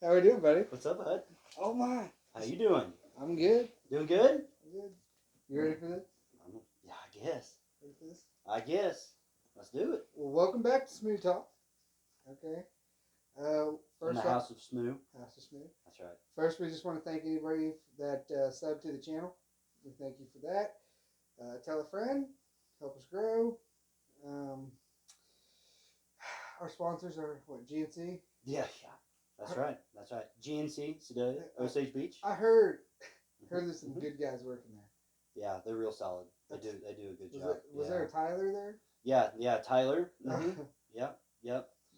How we doing, buddy? What's up, bud? Oh my! How you doing? I'm good. Doing good? I'm good. You ready for this? Yeah, I guess. Ready for this? I guess. Let's do it. Well, welcome back to Smooth Talk. Okay. In First the House of Smoo. House of Smooth. That's right. First, we just want to thank anybody that subbed to the channel. We thank you for that. Tell a friend. Help us grow. Our sponsors are what? GNC. Yeah. That's right. That's right. GNC, Sedalia, Osage Beach. I heard there's some good guys working there. Yeah, they're real solid. They do a good job. Was there a Tyler there? Yeah, Tyler. Mm-hmm. Yep.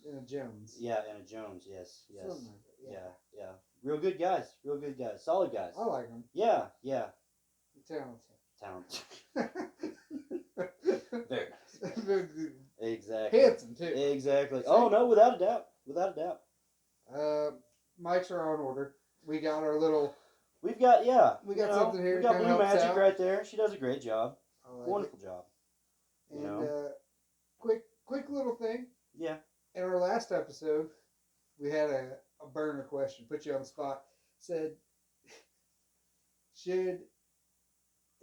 And a Jones. Yeah, and a Jones. Yes. Something like that, Yeah. Real good guys. Solid guys. I like them. Yeah. Talented. Very Very nice. Exactly. Handsome too. Exactly. Oh no, without a doubt. Mics are on order. We got our little. We got something here. We got kinda Blue helps Magic out. right there. She does a great job. I like Wonderful job. it. You And know? quick little thing. Yeah. In our last episode, we had a burner question. Put you on the spot. Said, should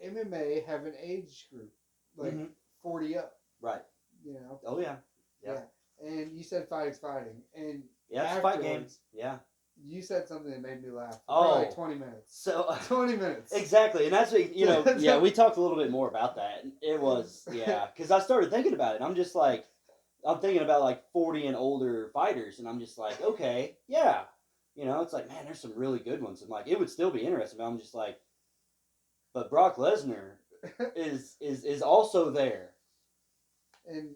MMA have an age group, like 40 up? Right. You know. Oh yeah. Yeah. And you said fighting's fighting, and Yeah, it's a fight game. Yeah. You said something that made me laugh. Oh. For like 20 minutes. So 20 minutes. Exactly, and that's what yeah. We talked a little bit more about that. It was because I started thinking about it. I'm just like, I'm thinking about like 40 and older fighters, and I'm just like, okay, yeah. It's like, man, there's some really good ones, and like it would still be interesting. But I'm just like, but Brock Lesnar is also there. And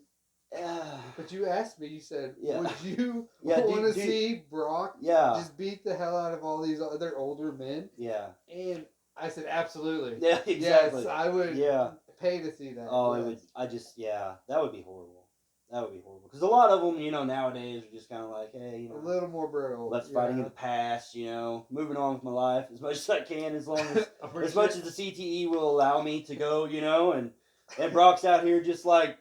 but you asked me. You said, "Would you do want to see Brock just beat the hell out of all these other older men?" Yeah. And I said, "Absolutely." Yeah, exactly. Yes, I would. Yeah. Pay to see that. Oh, yes. it would. That would be horrible. That would be horrible because a lot of them, nowadays are just kind of like, hey, a little more brutal. Let's fighting in the past. Moving on with my life as much as I can, as long as much as the CTE will allow me to go. And Brock's out here just like.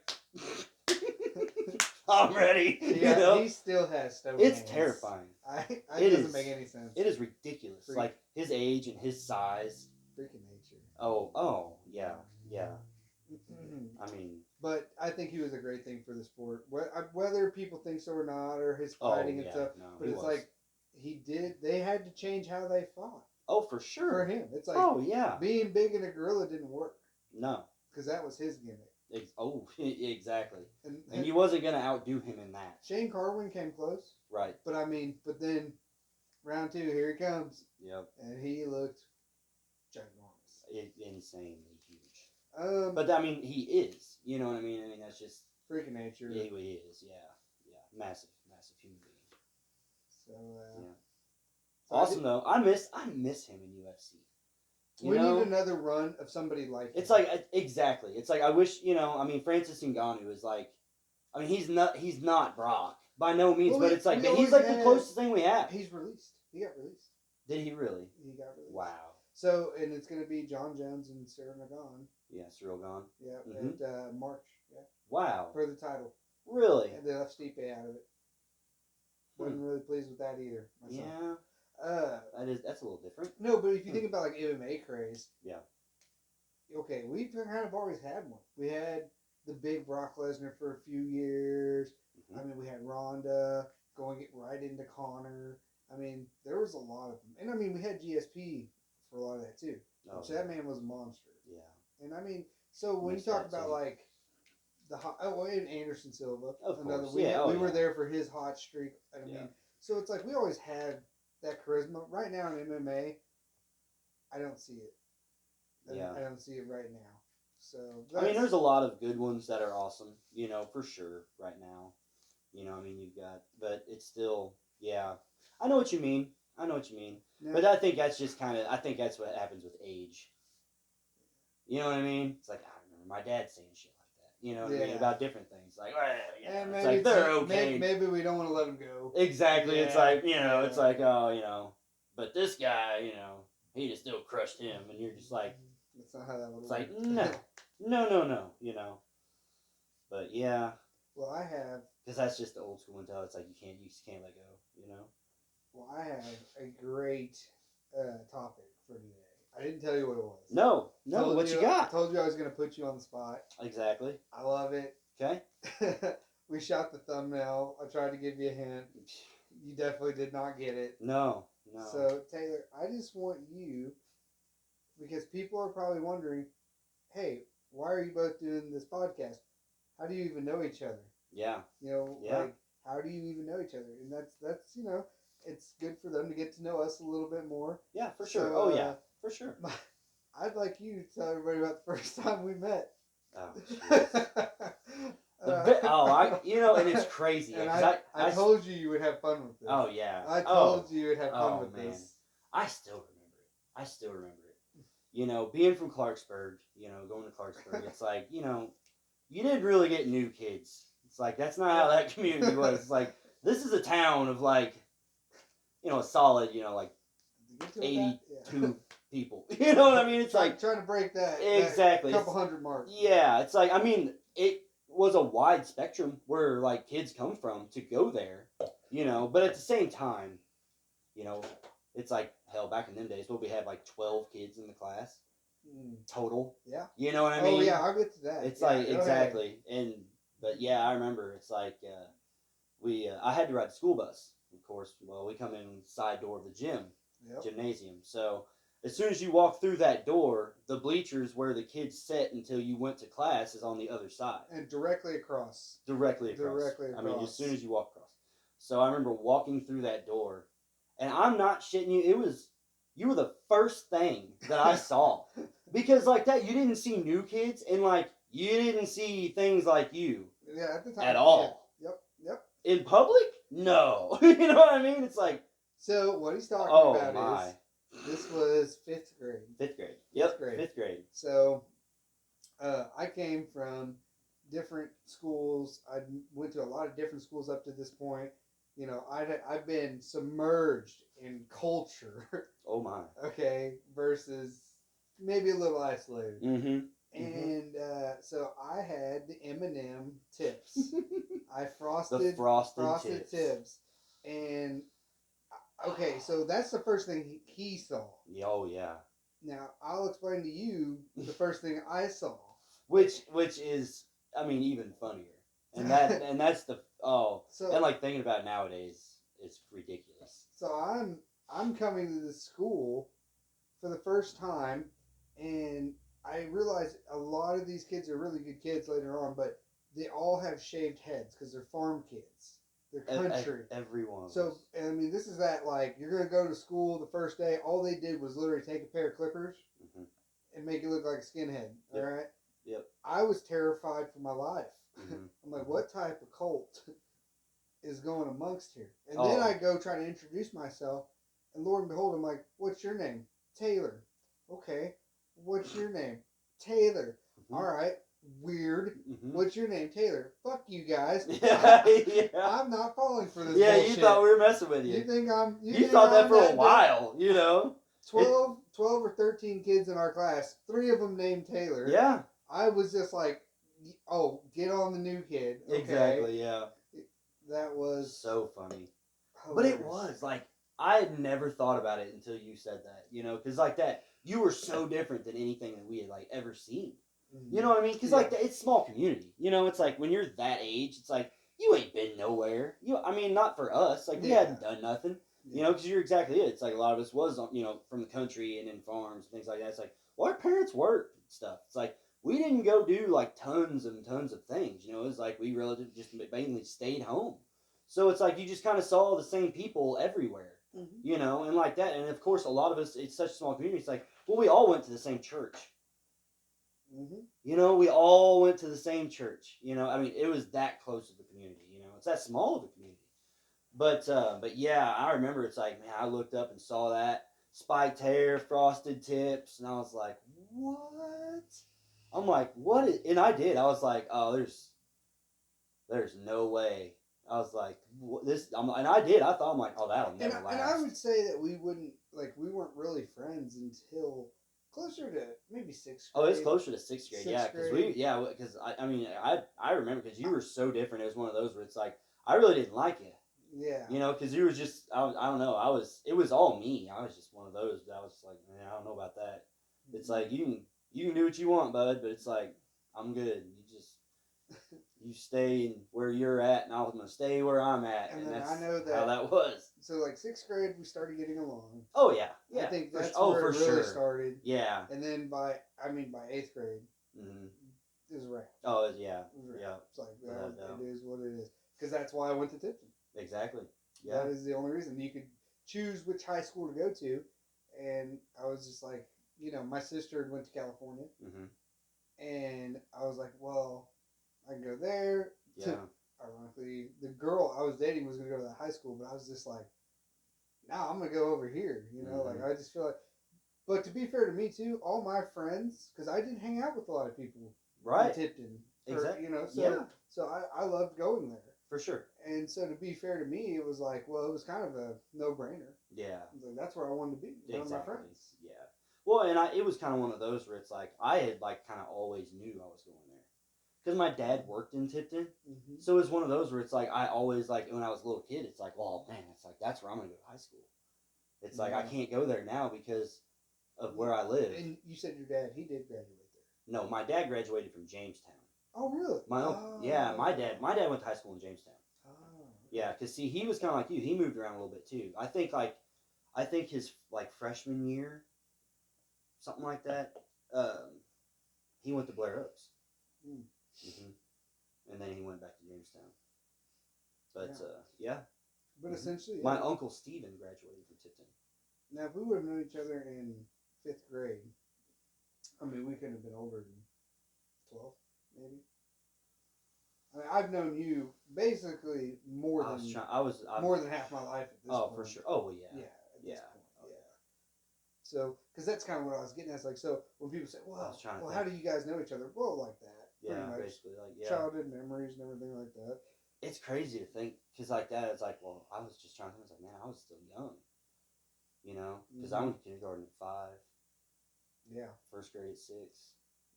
I'm ready. Yeah, he still has stone It's hands. terrifying. It doesn't make any sense. It is ridiculous. Like his age and his size. Freaking nature. Oh, yeah. I mean, but I think he was a great thing for the sport. Whether people think so or not, or his fighting and stuff. No, but it's like they had to change how they fought. Oh, for sure. For him, it's like being big in a gorilla didn't work. No, because that was his gimmick. Exactly. And he wasn't going to outdo him in that. Shane Carwin came close. Right. But then round 2, here he comes. Yep. And he looked ginormous. Insanely huge. But I mean, he is. You know what I mean? I mean, that's just freaking nature. Yeah, he is. Yeah. Massive human being. So awesome though. I miss him in UFC. We need another run of somebody like him. It's like exactly. It's like I wish Francis Ngannou is like, I mean he's not Brock by no means, but it's like he's like the closest thing we have. He's released. He got released. Did he really? He got released. Wow. So and it's gonna be John Jones and Sarah Ngan. Yeah, Cyril Gane. Yeah, and March. Yeah. Wow. For the title. Really? And they left Stipe out of it. Wasn't really pleased with that either. Myself. Yeah. That's a little different. No, but if you think about like MMA craze, yeah. Okay, we've kind of always had one. We had the big Brock Lesnar for a few years. Mm-hmm. I mean, we had Ronda going right into Conor. I mean, there was a lot of them, and I mean, we had GSP for a lot of that too. Oh, so that man was a monster. Yeah. And I mean, so when you talk about like and Anderson Silva, of another course. We were there for his hot streak. I mean, so it's like we always had that charisma. Right now in MMA, I don't see it. I don't see it right now. So I mean, there's a lot of good ones that are awesome, for sure right now. I mean, you've got, but it's still, I know what you mean. No. But I think that's just I think that's what happens with age. You know what I mean? It's like, I remember my dad saying shit like that. You know what I mean? About different things. Like, it's like, they're okay. Maybe we don't want to let them go. Exactly. Yeah. It's like, it's like, but this guy, he just still crushed him. And you're just like, that's not how that would work. It's like, no. But yeah. Well, I have. Because that's just the old school mentality. It's like, you just can't let go, Well, I have a great topic for today. I didn't tell you what it was. No, Told what you I got? told you I was going to put you on the spot. Exactly. I love it. Okay. We shot the thumbnail. I tried to give you a hint. You definitely did not get it. No. So, Taylor, I just want you, because people are probably wondering, hey, why are you both doing this podcast? How do you even know each other? Yeah. Like, how do you even know each other? And that's it's good for them to get to know us a little bit more. Yeah, for sure. So, Oh, yeah, for sure. I'd like you to tell everybody about the first time we met. Oh, jeez. And it's crazy. And Yeah, I told you would have fun with this. Oh, yeah. I told you you'd have fun with man. this. I still remember it. Being from Clarksburg, going to Clarksburg, it's like, you didn't really get new kids. It's like, that's not how that community was. It's like, this is a town of like, a solid, like 82 people. You know what I mean? It's like trying to break that exactly that couple hundred mark. Yeah, it's like, I mean, it was a wide spectrum where like kids come from to go there, but at the same time, it's like, hell, back in them days, we had like 12 kids in the class total. Yeah. You know what I mean? Oh yeah, I'll get to that. It's like, exactly. But yeah, I remember it's like, I had to ride the school bus, of course. Well, we come in the side door of the gymnasium. So as soon as you walk through that door, the bleachers where the kids sat until you went to class is on the other side. And directly across. Directly across. I mean, as soon as you walk across. So I remember walking through that door, and I'm not shitting you. You were the first thing that I saw. Because like that, you didn't see new kids, and like, you didn't see things like you. Yeah, at the time. At all. Yeah. Yep. In public? No. You know what I mean? It's like. So what he's talking about is this was 5th grade. 5th grade. Yep. 5th grade. So I came from different schools. I went to a lot of different schools up to this point. I've been submerged in culture. Oh my. Okay, versus maybe a little isolated. Mm-hmm. And so I had the M&M tips. I frosted the frosted tips. And okay, so that's the first thing he saw. Oh yeah. Now I'll explain to you the first thing I saw, which is, I mean, even funnier, and that's and like thinking about it nowadays, it's ridiculous. So I'm coming to this school for the first time, and I realize a lot of these kids are really good kids later on, but they all have shaved heads because they're farm kids. They're country. Everyone. So, I mean, this is that, like, you're going to go to school the first day. All they did was literally take a pair of clippers and make it look like a skinhead. Yep. All right? Yep. I was terrified for my life. Mm-hmm. I'm like, what type of cult is going amongst here? And then I go try to introduce myself, and Lord and behold, I'm like, what's your name? Taylor. Okay. What's your name? Taylor. Mm-hmm. All right. Weird. Mm-hmm. What's your name? Taylor. Fuck you guys. Yeah. I'm not falling for this bullshit. You thought we were messing with you. You think I'm... You thought that for a while, 12 or 13 kids in our class. 3 of them named Taylor. Yeah. I was just like, oh, get on the new kid. Okay. Exactly, yeah. That was... so funny. Hilarious. But it was, like, I had never thought about it until you said that, because like that, you were so different than anything that we had, like, ever seen. You know what I mean? Because, like, it's small community. It's like, when you're that age, it's like, you ain't been nowhere. I mean, not for us. Like, we hadn't done nothing. Because you're exactly it. It's like, a lot of us was, from the country and in farms and things like that. It's like, well, our parents worked and stuff. It's like, we didn't go do, like, tons and tons of things. It was like, we really just mainly stayed home. So it's like, you just kind of saw the same people everywhere. Mm-hmm. And like that. And, of course, a lot of us, it's such a small community. It's like, well, we all went to the same church. Mm-hmm. We all went to the same church. I mean, it was that close of a community. It's that small of a community. But yeah, I remember. It's like, man, I looked up and saw that spiked hair, frosted tips, and I was like, what? I'm like, what? And I did. I was like, oh, there's no way. I was like, this. And I did. I thought, I'm like, oh, that'll never last. And I would say that we weren't really friends until closer to maybe 6th grade. Oh, it's closer to 6th grade. Because I mean, I remember because you were so different. It was one of those where it's like, I really didn't like you. Yeah. You know, because you was just I don't know. It was all me. I was just one of those. That I was like, man, I don't know about that. It's like you can do what you want, bud, but it's like I'm good. You stay where you're at, and I'm gonna stay where I'm at, And and then that's I know how that. that was. So like sixth grade, we started getting along. Oh yeah, yeah. I think for, that's oh, where for it really sure. started. Yeah. And then by eighth grade, Mm-hmm. it was a wrap. Oh yeah, It was a wrap. yeah. It's like Without a doubt. it is what it is. Because that's why I went to Tipton. Exactly. Yeah. That is the only reason. You could choose which high school to go to, and I was just like, my sister went to California, Mm-hmm. and I was like, well, I can go there. Yeah. Ironically, the girl I was dating was going to go to that high school, but I was just like, nah, I'm going to go over here. Like I just feel like. But to be fair to me too, all my friends, because I didn't hang out with a lot of people Right. in Tipton. Exactly. So I loved going there. For sure. And so to be fair to me, it was like, well, it was kind of a no-brainer. Yeah. Like, that's where I wanted to be. With my friends. Yeah. Well, and it was kind of one of those where it's like I had like kind of always knew I was going there because my dad worked in Tipton, so it was one of those where it's like I always like when I was a little kid, it's like, well, man, it's like that's where I'm gonna go to high school. It's like I can't go there now because of where I live. And you said your dad, he did graduate there. No, my dad graduated from Jamestown. Oh, really? My dad went to high school in Jamestown. Oh. Yeah, because see, he was kind of like you. He moved around a little bit too. I think his like freshman year, something like that. He went to Blair Oaks. And then he went back to Jamestown. But yeah. But essentially, my uncle Steven graduated from Tipton. Now, if we would have known each other in 5th grade, I mean, we couldn't have been older than 12, maybe. I mean, I've known you basically more than half my life at this point. Oh, for sure. Oh, well, yeah. Yeah. At this point, yeah. So, because that's kind of what I was getting at. It's like, so when people say, well, how do you guys know each other? Well, like that. Yeah, pretty much. Basically, like, childhood memories and everything like that. It's crazy to think, because like that, it's like, well, I was just trying to think, I was like, man, I was still young. Because I went to kindergarten at 5. Yeah. First grade at 6.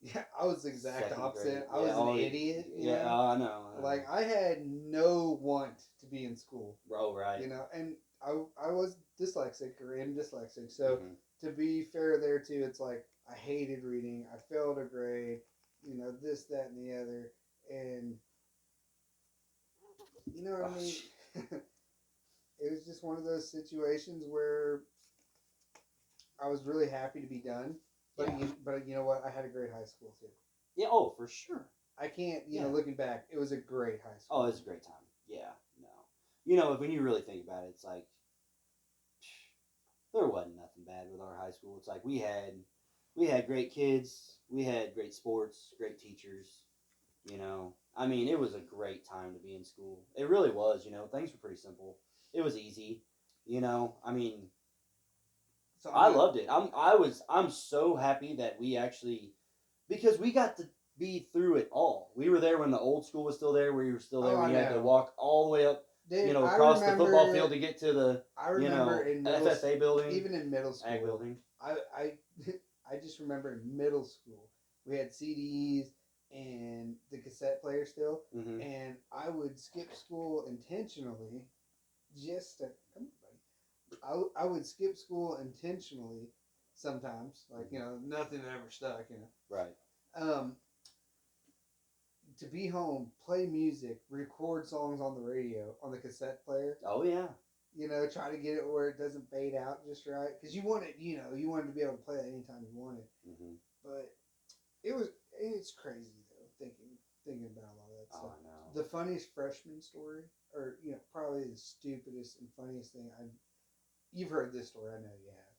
Yeah, I was the exact opposite. I was an idiot. I know. Like, I had no want to be in school. Oh, right. And I was dyslexic or am dyslexic. So, to be fair there, too, it's like, I hated reading. I failed a grade. This, that, and the other. And, you know what I mean? It was just one of those situations where I was really happy to be done. But you know what? I had a great high school too. Yeah. Oh, for sure. I can't. Looking back, it was a great high school. Oh, it was a great time. Yeah. No. When you really think about it, it's like there wasn't nothing bad with our high school. It's like we had great kids, we had great sports, great teachers. I mean, it was a great time to be in school. It really was. Things were pretty simple. It was easy. I mean. So I loved it. I'm so happy that we actually, because we got to be through it all. We were there when the old school was still there. We were still there. We had to walk all the way up, across the football field to get to the, FFA building, even in middle school, ag building. I just remember in middle school we had CDs and the cassette player still, and I would skip school intentionally, just to come on. I would skip school intentionally sometimes, like, nothing ever stuck, Right. To be home, play music, record songs on the radio, on the cassette player. Oh, yeah. Try to get it where it doesn't fade out just right. Because you want it, you wanted to be able to play it anytime you wanted. But it's crazy, though, thinking about all that stuff. I know. The funniest freshman story, or, probably the stupidest and funniest thing you've heard this story, I know you have.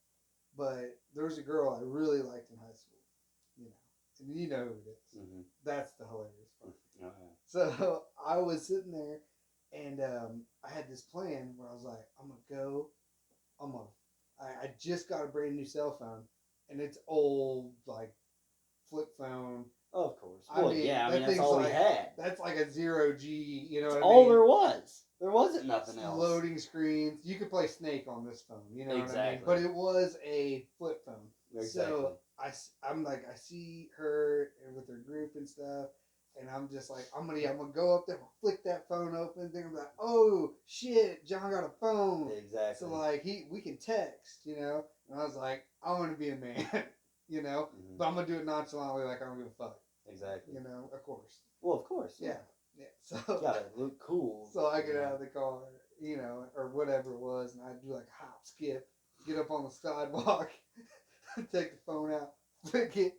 But there was a girl I really liked in high school, and you know who it is. That's the hilarious part. Yeah. So I was sitting there, and I had this plan where I was like, I just got a brand new cell phone, and it's old, like, flip phone. Oh, of course. Well, that's all we had. That's like a 0G, That's all there was. There wasn't nothing else. Loading screens. You could play Snake on this phone, what I mean? Exactly. But it was a flip phone. Exactly. So I see her with her group and stuff, And I'm just like, I'm gonna go up there, flick that phone open. They're gonna be like, oh shit, John got a phone. Exactly. So like we can text, you know. And I was like, I want to be a man, you know, Mm-hmm. but I'm gonna do it nonchalantly, like I don't give a fuck. Exactly. You know, of course. Well, of course. Yeah. Yeah. So gotta look cool. So I get out of the car, you know, or whatever it was, and I do like hop, skip, get up on the sidewalk, take the phone out, flick it,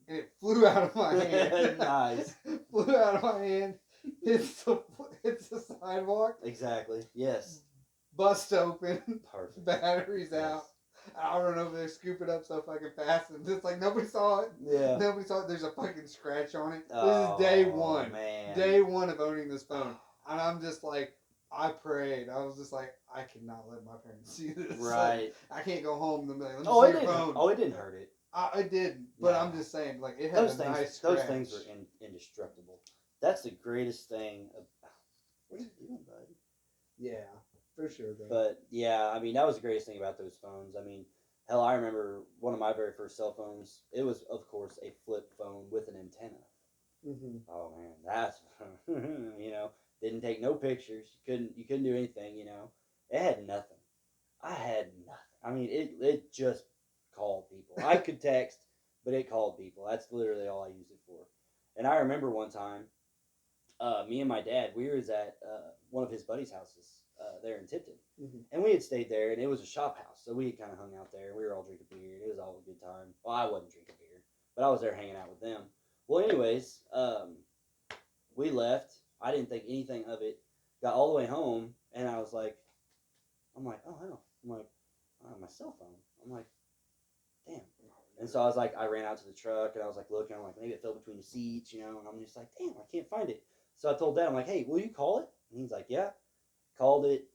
and it flew out of my hand. Nice. Flew out of my hand, hits the sidewalk. Exactly. Yes. Bust open. Perfect. Batteries out. I run over there, scoop it up so fucking fast, and just like nobody saw it. Yeah. Nobody saw it. There's a fucking scratch on it. Oh, This is day one. Man. Day one of owning this phone. And I'm just like, I prayed. I was just like, I cannot let my parents see this. Right. Like, I can't go home and be like, let me Oh, see it your didn't. phone. Oh, it didn't hurt it. I didn't, but No. I'm just saying, like, it had Those a things. nice scratch. Those things were indestructible. That's the greatest thing. What are you doing, bud? Yeah, for sure, bro. But yeah, I mean, that was the greatest thing about those phones. I mean, hell, I remember one of my very first cell phones. It was, of course, a flip phone with an antenna. Mm-hmm. Oh man, that's you know, didn't take no pictures. You couldn't do anything. You know, it had nothing. I had nothing. I mean, it just called people. I could text, but it called people. That's literally all I used it for. And I remember one time, me and my dad, we was at one of his buddies' houses there in Tipton. Mm-hmm. And we had stayed there, and it was a shop house. So we had kind of hung out there. We were all drinking beer. It was all a good time. Well, I wasn't drinking beer, but I was there hanging out with them. Well, anyways, we left. I didn't think anything of it. Got all the way home, and I was like, I'm like, oh, hell. I'm like, oh, my cell phone. I'm like, damn. And so I was like, I ran out to the truck, and I was like looking. I'm like, maybe it fell between the seats, you know. And I'm just like, damn, I can't find it. So I told Dad, I'm like, hey, will you call it? And he's like, yeah. Called it.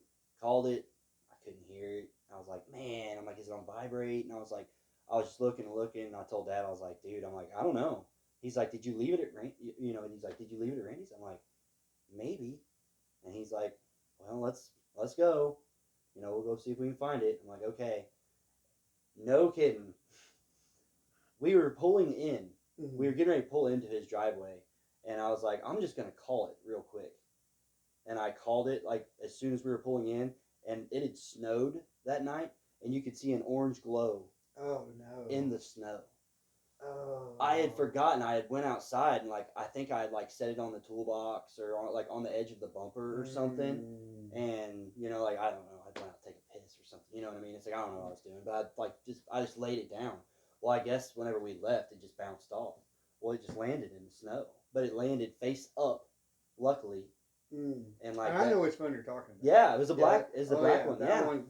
I couldn't hear it. I was like, man. I'm like, is it on vibrate? And I was just looking and looking. And I told Dad, I was like, dude, I'm like, I don't know. He's like, did you leave it at you know? And he's like, did you leave it at Randy's? I'm like, maybe. And he's like, well, let's go. You know, we'll go see if we can find it. I'm like, okay. No kidding. We were pulling in. Mm-hmm. We were getting ready to pull into his driveway. And I was like, I'm just going to call it real quick. And I called it like as soon as we were pulling in. And it had snowed that night. And you could see an orange glow Oh, no. in the snow. Oh. I had forgotten. I had went outside and like I think I had like set it on the toolbox or on, like on the edge of the bumper or something. And you know, like I don't know, I went out to take a piss or something. You know what I mean? It's like I don't know what I was doing, but I just laid it down. Well, I guess whenever we left, it just bounced off. Well, it just landed in the snow, but it landed face up, luckily. And like I know which one you're talking about. Yeah, it was a black. It's the black one. That Yeah. one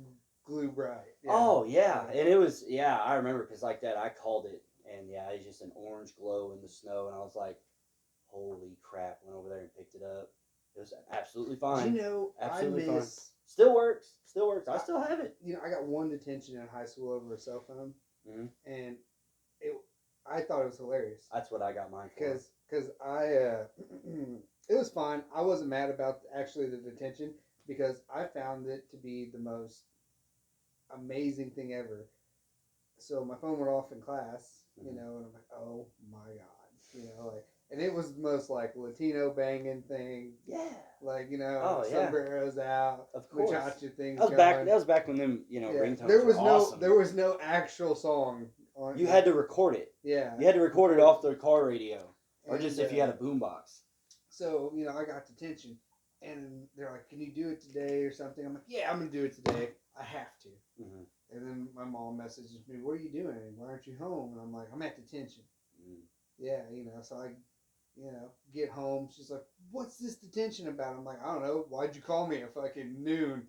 glue bright. Yeah. Oh yeah, and it was I remember because like that I called it. And yeah, it's just an orange glow in the snow, and I was like, "Holy crap!" Went over there and picked it up. It was absolutely fine. You know, absolutely I miss. Fine. Still works. Still works. I still have it. You know, I got one detention in high school over a cell phone, Mm-hmm. and I thought it was hilarious. That's what I got mine for. Because it was fine. I wasn't mad about actually the detention because I found it to be the most amazing thing ever. So my phone went off in class, you know, and I'm like, oh my god, you know, like, and it was the most like Latino banging thing, Yeah. like you know, sombreros out, of course, muchacha things. That was back when them, you know, ringtones were awesome. There was no actual song on. You had to record it. Yeah. You had to record it off the car radio, or just if you had a boombox. So you know, I got detention, and they're like, "Can you do it today or something?" I'm like, "Yeah, I'm gonna do it today. I have to." Mm-hmm. And then my mom messages me, "What are you doing? Why aren't you home?" And I'm like, "I'm at detention." Yeah, you know. So I, you know, get home. She's like, "What's this detention about?" I'm like, "I don't know. Why'd you call me at fucking noon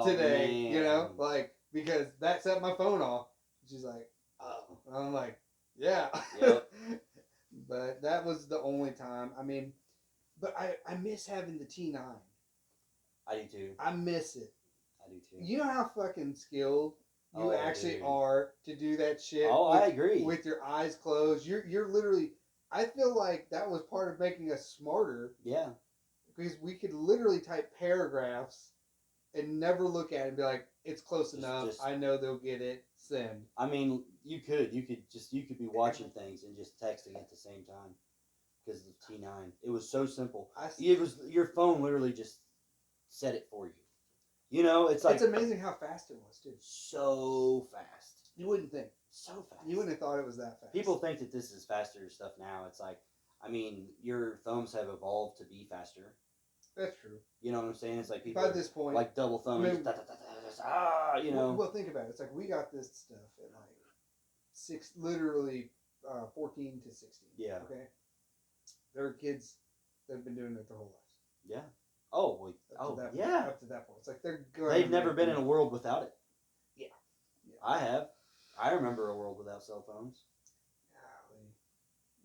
today?" Man. You know, like because that set my phone off. She's like, "Oh," and I'm like, "Yeah." Yep. But that was the only time. I mean, but I miss having the T9. I do too. I miss it. I do too. You know how fucking skilled you actually dude. are to do that shit. I agree. With your eyes closed, you're literally. I feel like that was part of making us smarter. Yeah. Because we could literally type paragraphs and never look at it and be like, "It's close enough. I know they'll get it. Send." I mean, you could be watching things and just texting at the same time. because of the T9. It was so simple. I, It was your phone literally just set it for you. You know, it's like it's amazing how fast it was too. so fast, You wouldn't think. so fast. You wouldn't have thought it was that fast. People think that this is faster stuff now. It's like, I mean, your thumbs have evolved to be faster. That's true. You know what I'm saying? It's like people By are this point, like double thumb, I mean, you know. Well, think about it. It's like we got this stuff at like literally 14 to 16. Yeah. Okay. There are kids that have been doing it their whole lives. Yeah. Oh, well, yeah. Up to that point, it's like they're. They've never been in a world without it. Yeah. I have. I remember a world without cell phones. Golly.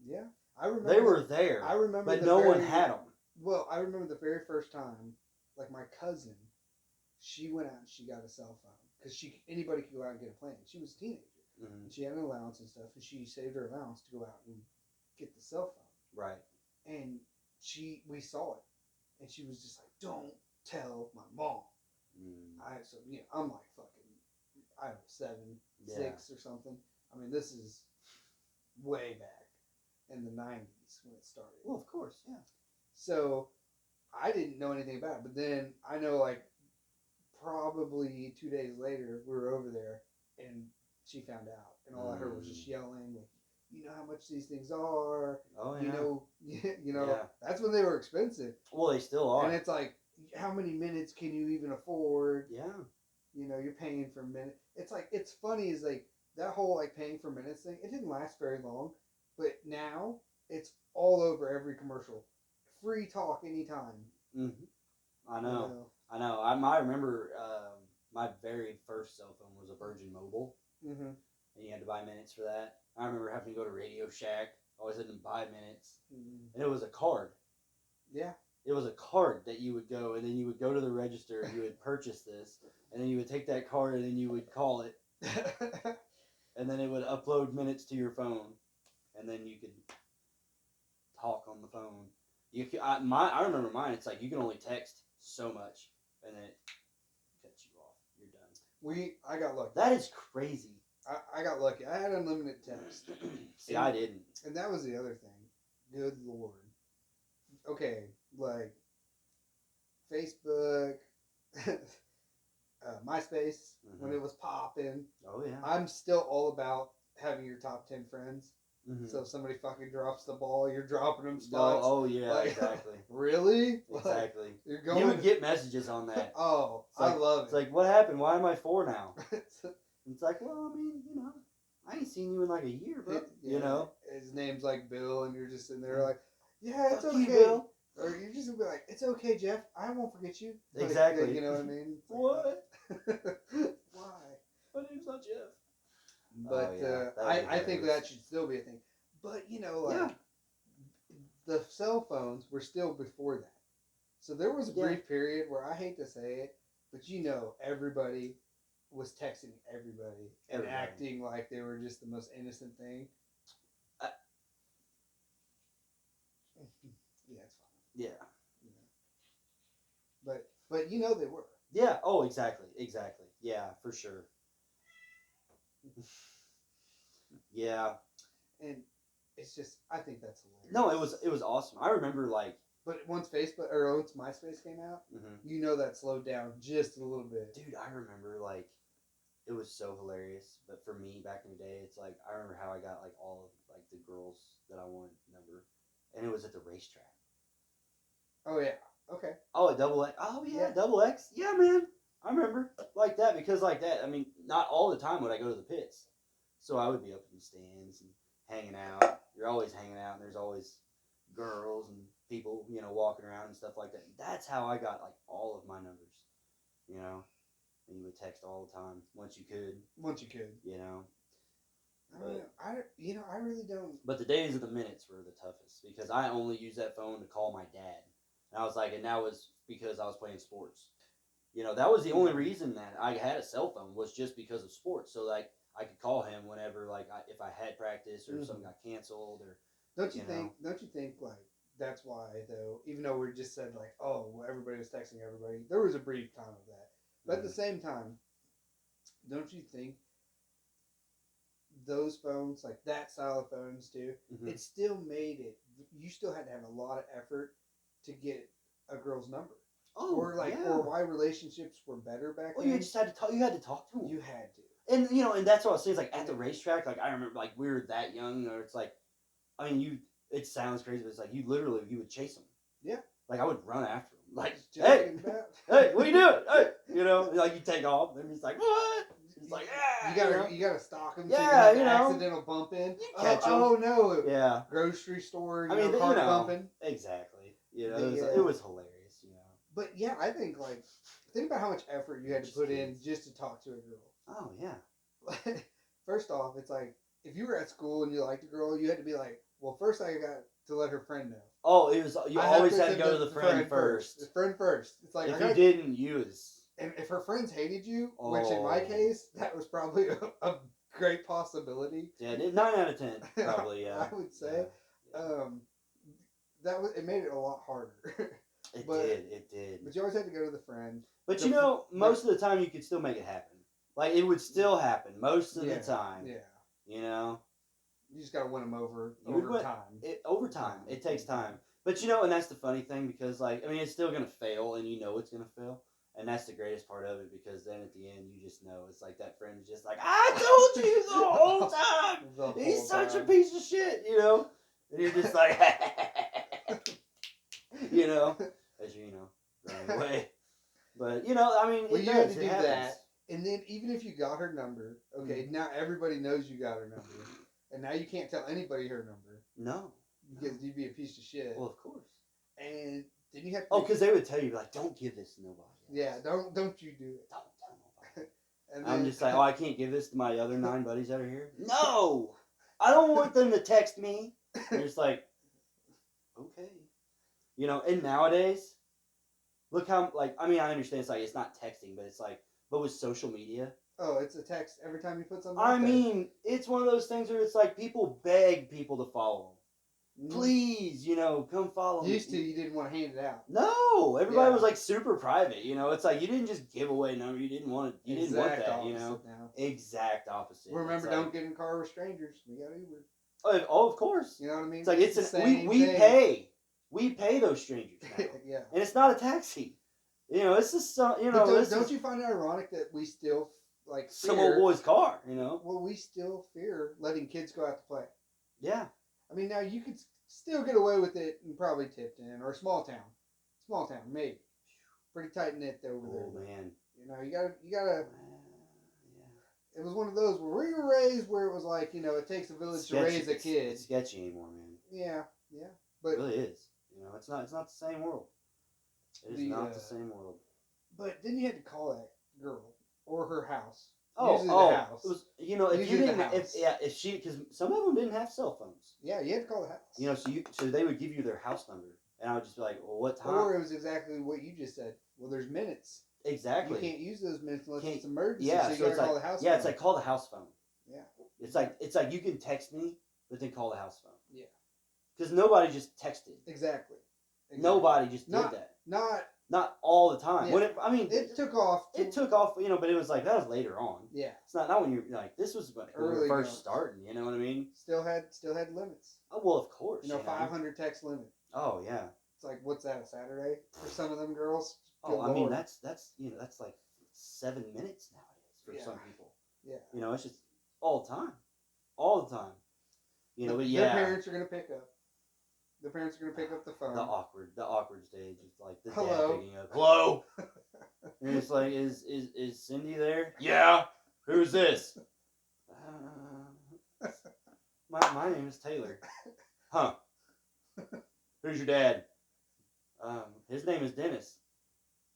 Yeah, I remember. They were there. I remember, but no one had them. Well, I remember the very first time, like my cousin, she went out and she got a cell phone because anybody could go out and get a plan. She was a teenager. Mm-hmm. She had an allowance and stuff, and she saved her allowance to go out and get the cell phone. Right. And we saw it, and she was just like, "Don't tell my mom." I'm like fucking, I don't know, 7, 6 or something. I mean, this is way back in the 90s when it started. Well, of course, yeah. So I didn't know anything about it, but then I know like probably 2 days later we were over there and she found out, and all I heard was just yelling, like, "You know how much these things are? Oh yeah. You know, Yeah. That's when they were expensive." Well, they still are. And it's like, how many minutes can you even afford? Yeah. You know, you're paying for minutes. It's like, it's funny is like that whole like paying for minutes thing. It didn't last very long, but now it's all over every commercial. Free talk anytime. Mm-hmm. I know. I remember my very first cell phone was a Virgin Mobile, and you had to buy minutes for that. I remember having to go to Radio Shack. Always had to buy minutes, and it was a card. Yeah. It was a card that you would go, and then you would go to the register, and you would purchase this, and then you would take that card, and then you would call it, and then it would upload minutes to your phone, and then you could talk on the phone. I remember mine. It's like you can only text so much, and then it cuts you off. You're done. I got lucky. That is crazy. I got lucky. I had unlimited text. See, I didn't. And that was the other thing. Good Lord. Okay, like Facebook, MySpace, when it was popping. Oh, yeah. I'm still all about having your top 10 friends. Mm-hmm. So if somebody fucking drops the ball, you're dropping them spots. Oh yeah, like, exactly. Really? Exactly. Like, you're going. You would get messages on that. Oh, like, I love It's it. like, what happened? Why am I 4 now? It's like, well, I mean, I ain't seen you in like a year, bro. Yeah, his name's like Bill, and you're just in there like, yeah, it's Fuck okay. you, Bill. Or you're just gonna be like, it's okay, Jeff. I won't forget you. Like, Exactly. you know what I mean? What? Why? My name's not Jeff. But I think that should still be a thing. But the cell phones were still before that. So there was a brief period where, I hate to say it, but everybody was texting everybody and acting like they were just the most innocent thing. Yeah, it's fine. Yeah. But they were. Yeah. Oh, exactly. Yeah, for sure. Yeah. And it's just, I think that's hilarious. No, it was awesome. I remember But once MySpace came out, that slowed down just a little bit. Dude, I remember it was so hilarious. But for me back in the day, it's like I remember how I got all of the girls that I wanted number, and it was at the racetrack. Oh yeah. Okay. Oh, a double X. Oh yeah, double X. Yeah, man. I remember like that because like that. I mean, not all the time would I go to the pits, so I would be up in the stands and hanging out. You're always hanging out, and there's always girls and people, walking around and stuff like that. That's how I got all of my numbers, and you would text all the time once you could. I really don't. But the days of the minutes were the toughest because I only used that phone to call my dad, and I was like, and that was because I was playing sports. That was the only reason that I had a cell phone was just because of sports, so I could call him whenever if I had practice or something got canceled or. Don't you think that's why though? Even though we just said everybody was texting everybody, there was a brief time of that. But at the same time, don't you think those phones, that style of phones too, it still made it you still had to have a lot of effort to get a girl's number, Oh, or like, yeah. or why relationships were better back Well, then. you just had to talk. You had to talk to them. You had to. And and that's what I was saying. It's like at the racetrack, like I remember, like we were that young, or it's like, I mean, you. It sounds crazy, but it's like you would chase them. Yeah. Like I would run after them. Like, Just hey, joking about. hey, what are you doing? Hey, like you take off, and he's like, what? It's like, yeah, You gotta stalk them. Yeah, so you have you the know. accidental bump in. You catch 'em. Oh no. Yeah. Grocery store. I mean, car bumping. exactly. The, it was hilarious. But yeah, I think like think about how much effort you had to put in just to talk to a girl. Oh yeah. First off, it's like if you were at school and you liked a girl, you had to be like, well, first I got to let her friend know. Oh, it was you always had to go to the friend first. The friend first. It's like if you didn't, you was. And if her friends hated you, which in my case, that was probably a great possibility. Yeah, 9 out of 10, probably. Yeah, I would say. Yeah. It made it a lot harder. It did. But you always had to go to the friend. But most of the time you could still make it happen. Like it would still happen most of the time. Yeah. You just gotta win them over time. Over time. It takes time. But and that's the funny thing because it's still gonna fail and it's gonna fail. And that's the greatest part of it because then at the end you just know it's like that friend is just like, I told you the whole time. He's such a piece of shit, And you're just like as running away. But you had to do that. And then even if you got her number, okay, now everybody knows you got her number. And now you can't tell anybody her number. No. Because you'd be a piece of shit. Well, of course. And then you have to... Oh, because they would tell you, like, don't give this to nobody else. Yeah, don't you do it. Don't tell nobody. And I'm just like, I can't give this to my other 9 buddies that are here? No! I don't want them to text me. They're just like, okay. And nowadays, look how, I understand it's like, it's not texting, but it's like, but with social media... Oh, it's a text every time you put something it's one of those things where it's like people beg people to follow them. Mm-hmm. Please, come follow me. Used to, you didn't want to hand it out. No, everybody was like super private. It's like you didn't just give away number. You didn't want it. You didn't want that. Now. Exact opposite. Remember, don't get in a car with strangers. We got Uber. Oh, of course. You know what I mean? It's like we pay those strangers now. Yeah. And it's not a taxi. It's just don't you find it ironic that we still fear, some old boy's car, Well, we still fear letting kids go out to play. Yeah. I mean, now you could still get away with it in probably Tipton or a small town. Small town, maybe. Pretty tight knit over there. Oh man. You gotta. Yeah. It was one of those where we were raised where it was like, it takes a village to raise a kid. It's sketchy anymore, man. Yeah. But it really is. It's not the same world. It is not the same world. But then you had to call that girl or her house. Usually the house. It was, if you didn't, if she, because some of them didn't have cell phones. Yeah, you had to call the house. So they would give you their house number, and I would just be like, well, what time? Or it was exactly what you just said. Well, there's minutes. Exactly. You can't use those minutes unless it's emergency. Yeah, so you gotta call the house phone. Yeah, it's like call the house phone. Yeah. It's like you can text me, but then call the house phone. Yeah. Because nobody just texted. Exactly. Nobody just did that. Not all the time. Yeah. It took off. It took off, but it was like that was later on. Yeah. It's not when you're like this was when we were first starting. You know what I mean? Still had limits. Oh well, of course. 500 text limit. Oh yeah. It's like what's that, a Saturday for some of them girls? Oh, I mean that's like 7 minutes nowadays for some people. Yeah. It's just all the time, but yeah. Their parents are gonna pick up. The parents are gonna pick up the phone. The awkward stage. It's like the Hello. dad picking up. Hello. And it's like, is Cindy there? Yeah. Who's this? My name is Taylor. Huh. Who's your dad? His name is Dennis.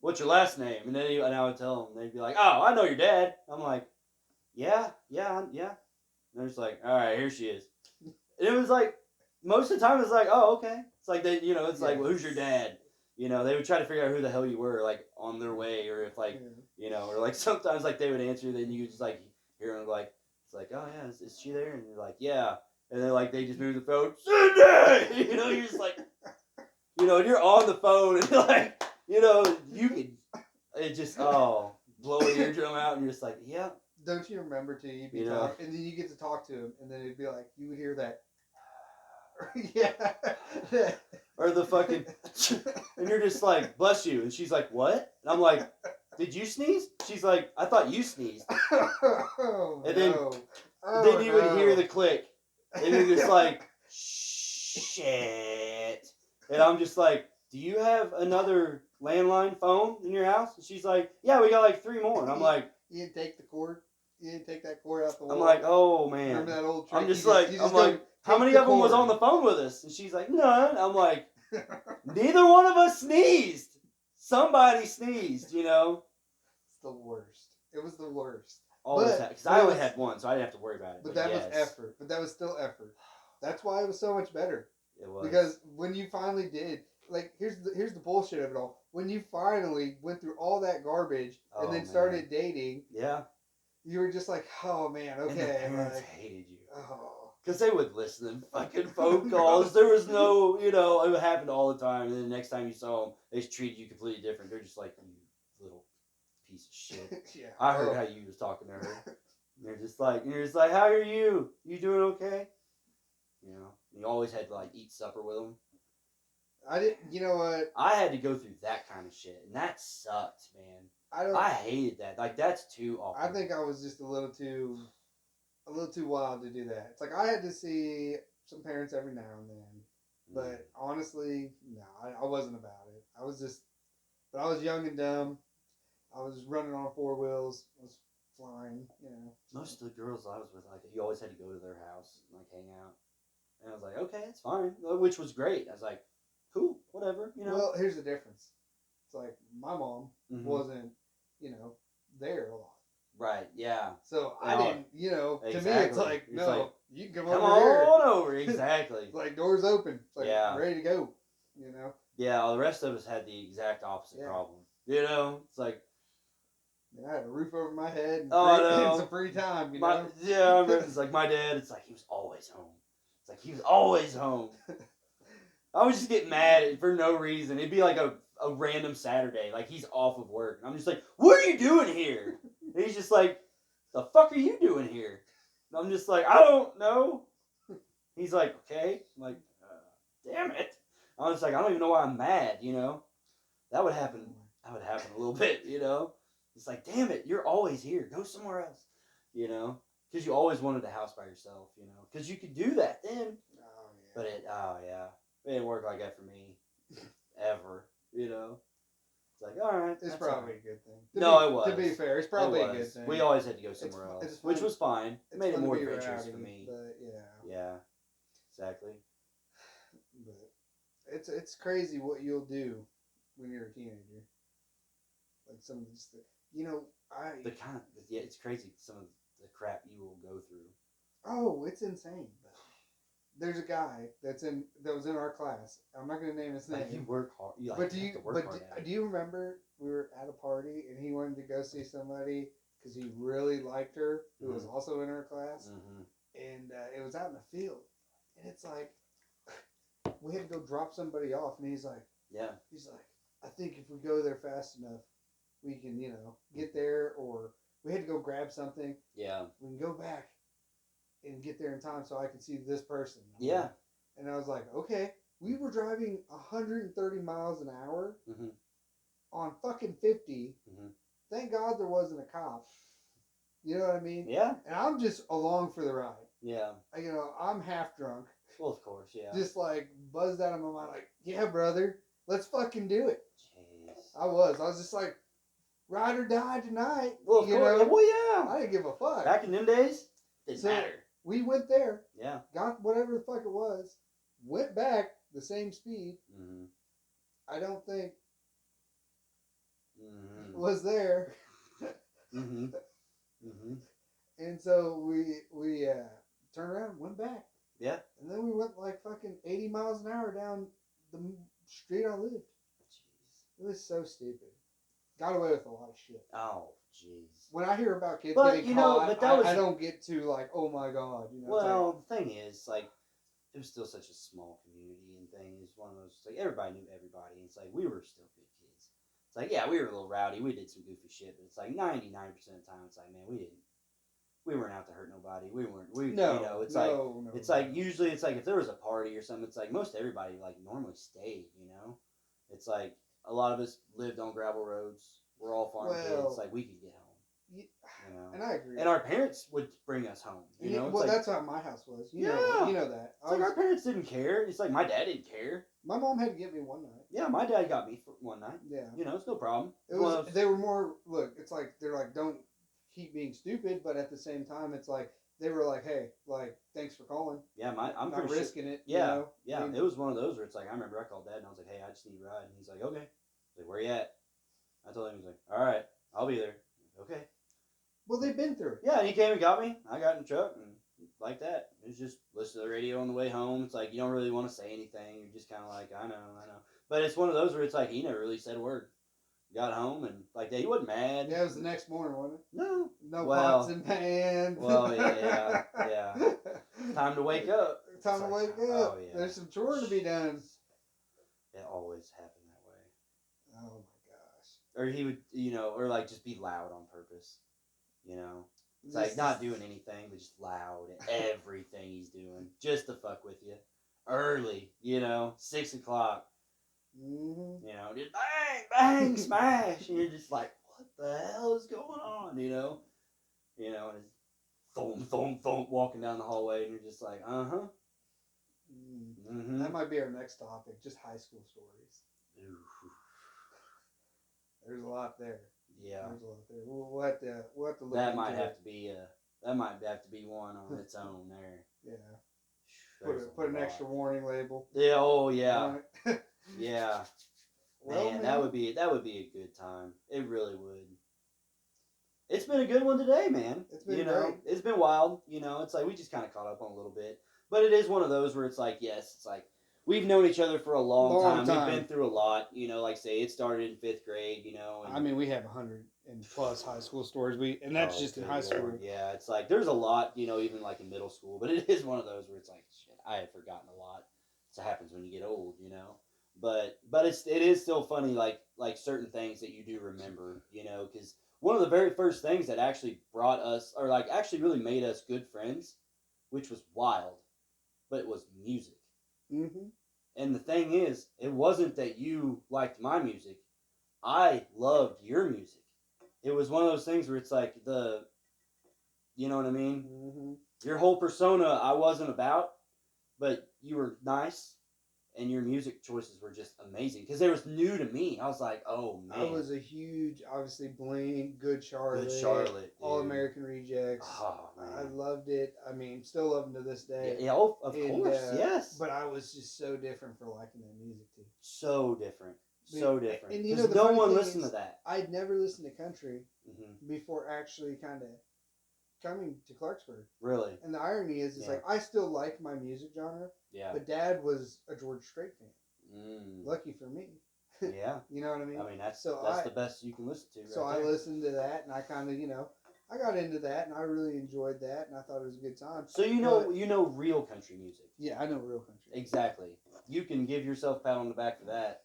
What's your last name? And then I would tell them. They'd be like, oh, I know your dad. I'm like, yeah. And they're just like, all right, here she is. And it was like. Most of the time, it's like, oh, okay. It's like they, it's like, well, who's your dad? They would try to figure out who the hell you were, like on their way, or if or like sometimes like they would answer, then you would just like hear them like, it's like, oh yeah, is she there? And you're like, yeah, and then like they just move the phone, Cindy, you're just like, and you're on the phone, and like, you could, it just blow an eardrum out, and you're just like, yeah. Don't you remember too? You'd be talking, and then you get to talk to him, and then it'd be like you would hear that. Yeah. Or the fucking, and you're just like, bless you. And she's like, what? And I'm like, did you sneeze? She's like, I thought you sneezed. Oh, And then, no. then you would hear the no. click. And you're just like, shit. And I'm just like, do you have another landline phone in your house? And she's like, yeah, we got like 3 more. And I'm like, You didn't take the cord. You didn't take that cord out the wall. I'm like, oh man. Remember that old trick? I'm just You like, you I'm go like, how take many the of them was cord. on the phone with us? And she's like, none. I'm like, neither one of us sneezed. Somebody sneezed, you know. It's the worst. It was the worst. Always But- because but I it only was- had one, so I didn't have to worry about it. But that was yes, effort. But that was still effort. That's why it was so much better. It was Because when you finally did, like, here's the bullshit of it all. When you finally went through all that garbage and Oh, then man. started dating, yeah. you were just like, oh man, And the okay, parents like, hated you. oh, Because they would listen to fucking phone calls. There was no, you know, it happened all the time. And then the next time you saw them, they just treated you completely different. They're just like, you little piece of shit. yeah. I heard oh. how you was talking to her. And you're just like, how are you? You doing okay? You know, you always had to like eat supper with them. I didn't. You know what? I had to go through that kind of shit, and that sucked, man. I don't. I hated that. Like that's too awkward. I think I was just a little too wild to do that. It's like I had to see some parents every now and then, but honestly, no, I wasn't about it. I was just, but I was young and dumb. I was running on 4 wheels. I was flying, you know. Most of the girls I was with, like, you always had to go to their house and like hang out, and I was like, okay, it's fine, which was great. I was like, cool, whatever, you know. Well, here's the difference. It's like my mom Mhm. wasn't, you know, there a lot. Right? Yeah. So I No, didn't, you know, to me it's exactly. like, It's no, like, you can come Come over here. on over. Exactly. It's like doors open. It's like Yeah. ready to go, you know. Yeah. All the rest of us had the exact opposite Yeah. problem. You know, it's like, And I had a roof over my head and, Oh, I and know. some free time, you my know. yeah. I remember it's like my dad. It's like he was always home. It's like he was always home. I would just get mad for no reason. It'd be like a random Saturday, like he's off of work, and I'm just like, "What are you doing here?" And he's just like, "The fuck are you doing here?" And I'm just like, "I don't know." He's like, "Okay." I'm like, "Damn it!" I was like, "I don't even know why I'm mad." You know, that would happen. That would happen a little bit. You know, it's like, "Damn it, you're always here. Go somewhere else." You know, because you always wanted a house by yourself. You know, because you could do that then. Oh, yeah. But it didn't work like that for me, ever. You know, it's like, all right, It's that's probably all right. a good thing. No, be, it was. To be fair, it's probably It a good was. thing. We always had to go somewhere It's- else, it's which fun. was fine. It It's made it fun to more be adventurous rowdy, for me. But yeah, Yeah, exactly. but it's crazy what you'll do when you're a teenager. Like some of just you know, It's crazy some of the crap you will go through. oh, it's insane. But there's a guy that was in our class. I'm not gonna name his name. Like you work hard. You like But have to work hard at it. do you remember we were at a party and he wanted to go see somebody because he really liked her who was also in our class, Mm-hmm. and it was out in the field, and it's like we had to go drop somebody off, and he's like, I think if we go there fast enough, we can get there, or we had to go grab something. Yeah. We can go back and get there in time so I can see this person. Yeah. And I was like, okay. We were driving 130 miles an hour Mm-hmm. on fucking 50. Mm-hmm. Thank God there wasn't a cop. You know what I mean? Yeah. And I'm just along for the ride. Yeah. I'm half drunk. Well, of course, yeah. Just like buzzed out of my mind, like, yeah, brother, let's fucking do it. Jeez. I was just like, ride or die tonight. Well, of course. Well, yeah. I didn't give a fuck. Back in them days, didn't matter. We went there, Yeah. got whatever the fuck it was, went back the same speed. Mm-hmm. I don't think Mm-hmm. was there. Mm-hmm. Mm-hmm. And so we turned around, went back. Yeah. And then we went like fucking 80 miles an hour down the street I lived. Jeez. It was so stupid. Got away with a lot of shit. Oh, jeez. When I hear about kids But, getting you know, caught, but that was- I don't get to like, oh my god. You know, Well, the thing is, like, it was still such a small community and thing. It's one of those, like, everybody knew everybody. And it's like, we were still good kids. It's like, yeah, we were a little rowdy. We did some goofy shit. But it's like 99% of the time, it's like, man, we weren't out to hurt nobody. We weren't. We No, you know, it's no, no, it's no. like usually it's like if there was a party or something, it's like most everybody like normally stayed. You know, it's like a lot of us lived on gravel roads. We're all farm Well, kids. Like we could get home. You know, and I agree. and our parents would bring us home. You know, well, it's like, that's how my house was. You Yeah. know that. it's like our parents didn't care. It's like my dad didn't care. My mom had to get me one night. Yeah, my dad got me for one night. Yeah, You know, it's no problem. it was. They were more. Look, it's like they're like, don't keep being stupid, but at the same time, it's like they were like, hey, like thanks for calling. Yeah, I'm not pretty sure. risking it. Yeah, you know? yeah. I mean, It was one of those where it's like I remember I called Dad and I was like, "Hey, I just need a ride," and he's like, "Okay." I was like, "Where you at?" I told him. He's like, "All right, I'll be there." Okay. well, they've been through it. Yeah, and he came and got me. I got in the truck and like that. It was just listen to the radio on the way home. It's like you don't really want to say anything. You're just kind of like, I know. But it's one of those where it's like he never really said a word. Got home and like that, he wasn't mad. Yeah, it was the next morning, wasn't it? No. No Well- pots and pans. Well, yeah. Time to wake up. Time to It's wake like, up. oh, yeah. There's some chores to be done. It always happened that way. Oh my gosh. Or he would, or like just be loud on purpose. It's like not doing anything, but just loud at everything he's doing, just to fuck with you. Early, 6 o'clock. Mm-hmm. Just bang, bang, smash, and you're just like, what the hell is going on? And it's thump, thump, thump, walking down the hallway, and you're just like, uh-huh. Mm-hmm. That might be our next topic, just high school stories. There's a lot there. Yeah. There's a lot there. We'll have to look That into might it. have to be one on its own there. Yeah. Put an extra warning label. Yeah. Oh yeah. on it. Yeah. Well, Man, that would be a good time. It really would. It's been a good one today, man. It's been great. It's been wild. It's like we just kind of caught up on a little bit, but it is one of those where it's like, yes, it's like we've known each other for a long time. We've been through a lot. Like say it started in 5th grade. And, I mean, we have 100 and plus high school stories. And that's just in high school. Lord. Yeah, it's like there's a lot. Even like in middle school, but it is one of those where it's like, shit, I had forgotten a lot. It happens when you get old, But it is still funny, like certain things that you do remember, because one of the very first things that actually brought us, or like actually really made us good friends, which was wild, but it was music. Mm-hmm. And the thing is, it wasn't that you liked my music. I loved your music. It was one of those things where it's like you know what I mean? Mm-hmm. Your whole persona I wasn't about, but you were nice. And your music choices were just amazing because they was new to me. I was like, oh man. I was a huge, obviously, Blink, Good Charlotte. Good Charlotte. All American Rejects. Oh man. I loved it. I mean, still love them to this day. Yeah, of course, yes. But I was just so different for liking that music too. So different. I mean, So different. and Because the no funny one thing listened is, to that. I'd never listened to country Mm-hmm. before actually kind of coming to Clarksburg. Really? And the irony is, Yeah. like, I still like my music genre, Yeah. but Dad was a George Strait fan. Mm. Lucky for me. Yeah. You know what I mean? I mean, that's So the best you can listen to. Right So I there. listened to that, and I kind of, I got into that, and I really enjoyed that, and I thought it was a good time. So you know real country music. Yeah, I know real country. Exactly. You can give yourself a pat on the back for that.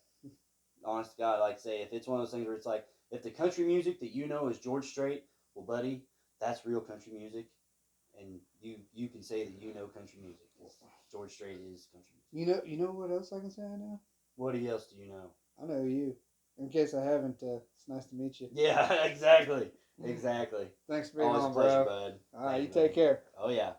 Honest to God, like say if it's one of those things where it's like if the country music that you know is George Strait, well, buddy, that's real country music, and you can say that you know country music. 'Cause George Strait is country music. You know what else I can say I know? What else do you know? I know you. In case I haven't, it's nice to meet you. Yeah, exactly. Exactly. Thanks for being Always on, a pleasure, bro. bud. All right, Thank you you, take buddy. care. Oh yeah.